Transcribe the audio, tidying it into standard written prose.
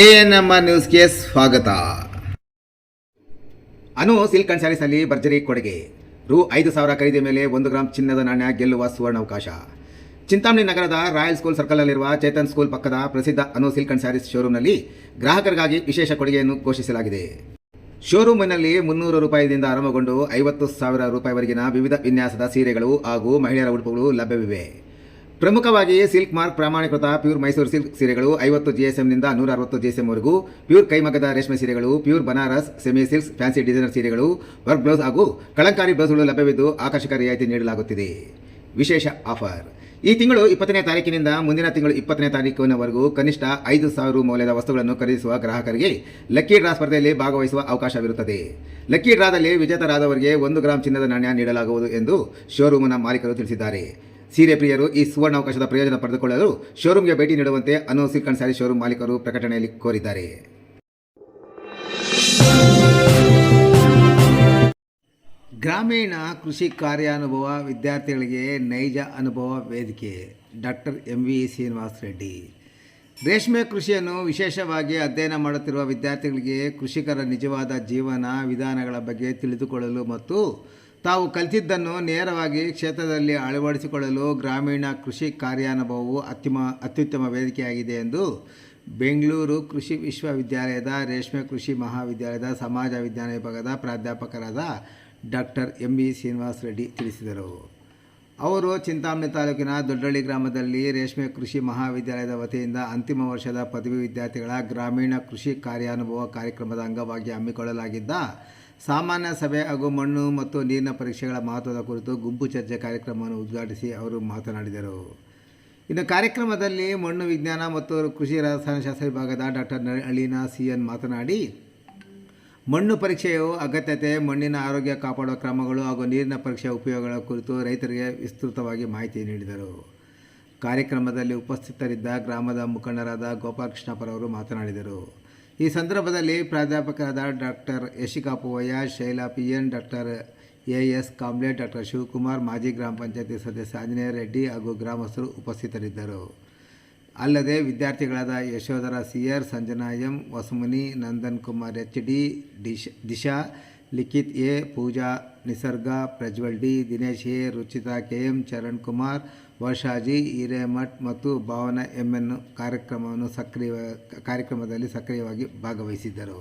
ANM ನ್ಯೂಸ್ಗೆ ಸ್ವಾಗತ. ಅನು silk and ಸ್ಯಾರೀಸ್ನಲ್ಲಿ ಭರ್ಜರಿ ಕೊಡುಗೆ. ರು 5,000 ಖರೀದಿ ಮೇಲೆ 1 ಗ್ರಾಂ ಚಿನ್ನದ ನಾಣ್ಯ ಗೆಲ್ಲುವ ಸುವರ್ಣಾವಕಾಶ. ಚಿಂತಾಮಣಿ ನಗರದ ರಾಯಲ್ ಸ್ಕೂಲ್ ಸರ್ಕಲ್ನಲ್ಲಿರುವ ಚೇತನ್ ಸ್ಕೂಲ್ ಪಕ್ಕದ ಪ್ರಸಿದ್ಧ ಅನು ಸಿಲ್ಕ್ ಅಂಡ್ ಸ್ಯಾರೀಸ್ ಶೋರೂಮ್ನಲ್ಲಿ ಗ್ರಾಹಕರಿಗಾಗಿ ವಿಶೇಷ ಕೊಡುಗೆಯನ್ನು ಘೋಷಿಸಲಾಗಿದೆ. ಶೋರೂಮಿನಲ್ಲಿ 300 ರೂಪಾಯಿದಿಂದ ಆರಂಭಗೊಂಡು 50,000 ರೂಪಾಯಿವರೆಗಿನ ವಿವಿಧ ವಿನ್ಯಾಸದ ಸೀರೆಗಳು ಹಾಗೂ ಮಹಿಳೆಯರ ಉಡುಪುಗಳು ಲಭ್ಯವಿವೆ. ಪ್ರಮುಖವಾಗಿ ಸಿಲ್ಕ್ ಮಾರ್ಕ್ ಪ್ರಮಾಣೀಕೃತ ಪ್ಯೂರ್ ಮೈಸೂರು ಸಿಲ್ಕ್ ಸೀರೆಗಳು 50 GSMನಿಂದ 160 GSMವರೆಗೂ, ಪ್ಯೂರ್ ಕೈಮಗ್ಗದ ರೇಷ್ಮೆ ಸೀರೆಗಳು, pure Banaras, semi silks, fancy designer ಸೀರೆಗಳು, ವರ್ಕ್ ಬ್ಲೌಸ್ ಹಾಗೂ ಕಳಂಕಾರಿ ಬ್ಲೌಸ್ಗಳು ಲಭ್ಯವಿದ್ದು ಆಕರ್ಷಕ ರಿಯಾಯಿತಿ ನೀಡಲಾಗುತ್ತಿದೆ. ವಿಶೇಷ ಆಫರ್: ಈ ತಿಂಗಳು 20ನೇ ತಾರೀಕಿನಿಂದ ಮುಂದಿನ ತಿಂಗಳು 20ನೇ ತಾರೀಕಿನವರೆಗೂ ಕನಿಷ್ಠ 5,000 ಮೌಲ್ಯದ ವಸ್ತುಗಳನ್ನು ಖರೀದಿಸುವ ಗ್ರಾಹಕರಿಗೆ ಲಕ್ಕಿ ಡ್ರಾ ಸ್ಪರ್ಧೆಯಲ್ಲಿ ಭಾಗವಹಿಸುವ ಅವಕಾಶವಿರುತ್ತದೆ. ಲಕ್ಕಿ ಡ್ರಾದಲ್ಲಿ ವಿಜೇತರಾದವರಿಗೆ 1 ಗ್ರಾಂ ಚಿನ್ನದ ನಾಣ್ಯ ನೀಡಲಾಗುವುದು ಎಂದು ಶೋರೂಮಿನ ಮಾಲೀಕರು ತಿಳಿಸಿದ್ದಾರೆ. ಸೀರೆ ಪ್ರಿಯರು ಈ ಸುವರ್ಣಾವಕಾಶದ ಪ್ರಯೋಜನ ಪಡೆದುಕೊಳ್ಳಲು ಶೋರೂಮ್ಗೆ ಭೇಟಿ ನೀಡುವಂತೆ ಅನು ಸಿಲ್ಕ್ ಅಂಡ್ ಸ್ಯಾರಿ ಶೋರೂಮ್ ಮಾಲೀಕರು ಪ್ರಕಟಣೆಯಲ್ಲಿ ಕೋರಿದ್ದಾರೆ. ಗ್ರಾಮೀಣ ಕೃಷಿ ಕಾರ್ಯಾನುಭವ ವಿದ್ಯಾರ್ಥಿಗಳಿಗೆ ನೈಜ ಅನುಭವ ವೇದಿಕೆ. Doctor MV Srinivas Reddy. ರೇಷ್ಮೆ ಕೃಷಿಯನ್ನು ವಿಶೇಷವಾಗಿ ಅಧ್ಯಯನ ಮಾಡುತ್ತಿರುವ ವಿದ್ಯಾರ್ಥಿಗಳಿಗೆ ಕೃಷಿಕರ ನಿಜವಾದ ಜೀವನ ವಿಧಾನಗಳ ಬಗ್ಗೆ ತಿಳಿದುಕೊಳ್ಳಲು ಮತ್ತು ತಾವು ಕಲಿತಿದ್ದನ್ನು ನೇರವಾಗಿ ಕ್ಷೇತ್ರದಲ್ಲಿ ಅಳವಡಿಸಿಕೊಳ್ಳಲು ಗ್ರಾಮೀಣ ಕೃಷಿ ಕಾರ್ಯಾನುಭವವು ಅತ್ಯುತ್ತಮ ವೇದಿಕೆಯಾಗಿದೆ ಎಂದು ಬೆಂಗಳೂರು ಕೃಷಿ ವಿಶ್ವವಿದ್ಯಾಲಯದ ರೇಷ್ಮೆ ಕೃಷಿ ಮಹಾವಿದ್ಯಾಲಯದ ಸಮಾಜ ವಿಜ್ಞಾನ ವಿಭಾಗದ ಪ್ರಾಧ್ಯಾಪಕರಾದ ಡಾಕ್ಟರ್ MV ಶ್ರೀನಿವಾಸ್ ರೆಡ್ಡಿ ತಿಳಿಸಿದರು. ಅವರು ಚಿಂತಾಮಣಿ ತಾಲೂಕಿನ ದೊಡ್ಡಳ್ಳಿ ಗ್ರಾಮದಲ್ಲಿ ರೇಷ್ಮೆ ಕೃಷಿ ಮಹಾವಿದ್ಯಾಲಯದ ವತಿಯಿಂದ ಅಂತಿಮ ವರ್ಷದ ಪದವಿ ವಿದ್ಯಾರ್ಥಿಗಳ ಗ್ರಾಮೀಣ ಕೃಷಿ ಕಾರ್ಯಾನುಭವ ಕಾರ್ಯಕ್ರಮದ ಅಂಗವಾಗಿ ಹಮ್ಮಿಕೊಳ್ಳಲಾಗಿದ್ದ ಸಾಮಾನ್ಯ ಸಭೆ ಹಾಗೂ ಮಣ್ಣು ಮತ್ತು ನೀರಿನ ಪರೀಕ್ಷೆಗಳ ಮಹತ್ವದ ಕುರಿತು ಗುಂಪು ಚರ್ಚೆ ಕಾರ್ಯಕ್ರಮವನ್ನು ಉದ್ಘಾಟಿಸಿ ಅವರು ಮಾತನಾಡಿದರು. ಇನ್ನು ಕಾರ್ಯಕ್ರಮದಲ್ಲಿ ಮಣ್ಣು ವಿಜ್ಞಾನ ಮತ್ತು ಕೃಷಿ ರಸಾಯನಶಾಸ್ತ್ರ ವಿಭಾಗದ ಡಾಕ್ಟರ್ ಅಲೀನಾ CN ಮಾತನಾಡಿ, ಮಣ್ಣು ಪರೀಕ್ಷೆಯ ಅಗತ್ಯತೆ, ಮಣ್ಣಿನ ಆರೋಗ್ಯ ಕಾಪಾಡುವ ಕ್ರಮಗಳು ಹಾಗೂ ನೀರಿನ ಪರೀಕ್ಷೆಯ ಉಪಯೋಗಗಳ ಕುರಿತು ರೈತರಿಗೆ ವಿಸ್ತೃತವಾಗಿ ಮಾಹಿತಿ ನೀಡಿದರು. ಕಾರ್ಯಕ್ರಮದಲ್ಲಿ ಉಪಸ್ಥಿತರಿದ್ದ ಗ್ರಾಮದ ಮುಖಂಡರಾದ ಗೋಪಾಲಕೃಷ್ಣಪ್ಪರವರು ಮಾತನಾಡಿದರು. ಈ ಸಂದರ್ಭದಲ್ಲಿ ಪ್ರಾಧ್ಯಾಪಕರಾದ doctor Yashika Poovaiah, Shaila PN, doctor AS Kamble, doctor Shivakumar, ಮಾಜಿ ಗ್ರಾಮ ಪಂಚಾಯತಿ ಸದಸ್ಯ ಆಂಜನೇಯ ರೆಡ್ಡಿ ಹಾಗೂ ಗ್ರಾಮಸ್ಥರು ಉಪಸ್ಥಿತರಿದ್ದರು. ಅಲ್ಲದೆ ವಿದ್ಯಾರ್ಥಿಗಳಾದ Yashodhara CR, Sanjana M, ವಸುಮನಿ, Nandan Kumar HD, Disha, Likhith A, ಪೂಜಾ, ನಿಸರ್ಗ, Prajwal D, Dinesh A, Ruchita KM, Charan Kumar, ವರ್ಷಾಜಿ, Hiremath ಮತ್ತು ಭಾವನಾ MN ಕಾರ್ಯಕ್ರಮದಲ್ಲಿ ಸಕ್ರಿಯವಾಗಿ ಭಾಗವಹಿಸಿದ್ದರು.